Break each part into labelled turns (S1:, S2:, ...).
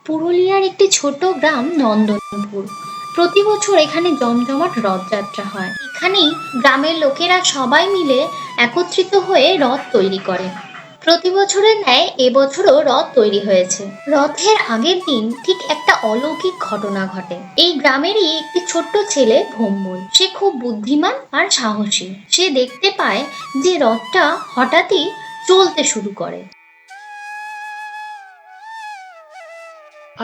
S1: পুরুলিয়ার একটি ছোট গ্রাম নন্দনপুর। প্রতি বছর এখানে জমজমাট রথযাত্রা হয়। এখানেই গ্রামের লোকেরা সবাই মিলে একত্রিত হয়ে রথ তৈরি করে। প্রতি বছরের ন্যায় এবছরও রথ তৈরি হয়েছে। রথের আগের দিন ঠিক একটা অলৌকিক ঘটনা ঘটে। এই গ্রামেরই একটি ছোট্ট ছেলে ভোম্বল। সে খুব বুদ্ধিমান আর সাহসী। সে দেখতে পায় যে রথটা হঠাৎই চলতে শুরু করে।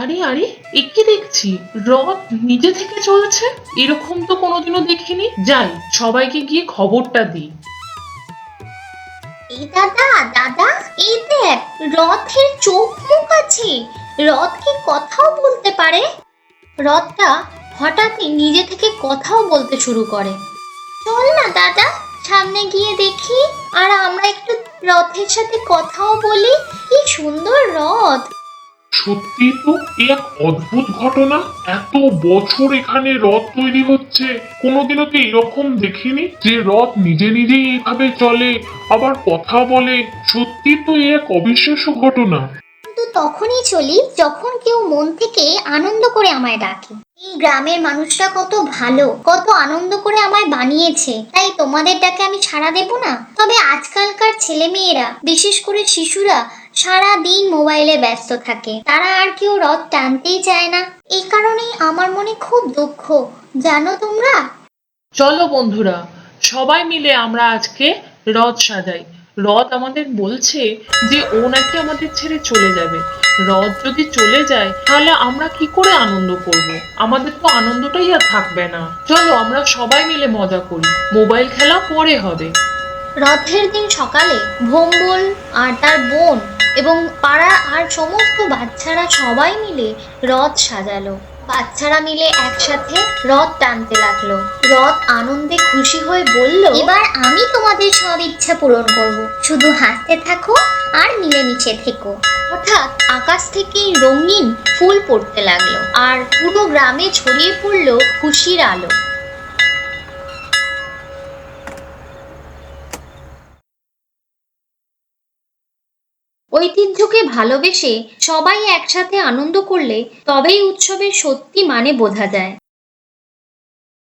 S2: আরে আরে, এ কি দেখছি? রথ নিজে থেকে চলছে? এরকম তো কোনোদিনও দেখিনি। যাই, সবাইকে গিয়ে খবরটা দিই।
S1: এই দাদা দাদা, এই দেখ, রথের চোখ মুখ আছে। রথ কি কথাও বলতে পারে? রথটা হঠাৎই নিজে থেকে কথাও বলতে শুরু করে। চল না দাদা, সামনে গিয়ে দেখি, আর আমরা একটু রথের সাথে কথাও বলি। কি সুন্দর রথ!
S3: সত্যি তো এ এক অদ্ভুত ঘটনা। এত বছর এখানে রথ তৈরি হচ্ছে, কোনোদিনও তো এরকম দেখিনি যে রথ নিজে নিজেই এইভাবে চলে, আবার কথা বলে। সত্যি তো এ এক অবিশ্বাস্য ঘটনা।
S1: কিন্তু তখনই চলি যখন কেউ মন থেকে আনন্দ করে আমায় ডাকে। এই গ্রামের মানুষরা কত ভালো, কত আনন্দ করে আমায় বানিয়েছে, তাই তোমাদের ডাকে আমি সাড়া দেব না? তবে আজকালকার ছেলে মেয়েরা, বিশেষ করে শিশুরা, সারা দিন মোবাইলে ব্যস্ত থাকে। তারা আর কেউ রথ টানতেই চায় না। এই কারণেই আমার মনে খুব দুঃখ, জানো তোমরা।
S2: চলো বন্ধুরা, সবাই মিলে আমরা আজকে রথ সাজাই। রথ আমাদের বলছে যে ও নাকি আমাদের ছেড়ে চলে যাবে। রথ যদি চলে যায় তাহলে আমরা কি করে আনন্দ করব? আমাদের তো আনন্দটাই আর থাকবে না। চলো আমরা সবাই মিলে মজা করি, মোবাইল খেলা পরে হবে।
S1: রথের দিন সকালে ভোম্বল আর তার বোন এবং পাড়ার আর সমস্ত বাচ্চারা সবাই মিলে রথ সাজালো। বাচ্চারা মিলে একসাথে রথ টানতে লাগলো। রথ আনন্দে খুশি হয়ে বলল, এবার আমি তোমাদের সব ইচ্ছা পূরণ করব, শুধু হাসতে থাকো আর মিলেমিশে থেকো। হঠাৎ আকাশ থেকে রঙিন ফুল পড়তে লাগলো, আর পুরো গ্রামে ছড়িয়ে পড়লো খুশির আলো। ঐতিহ্যকে ভালোবেসে সবাই একসাথে আনন্দ করলে তবেই উৎসবের সত্যি মানে বোঝা যায়।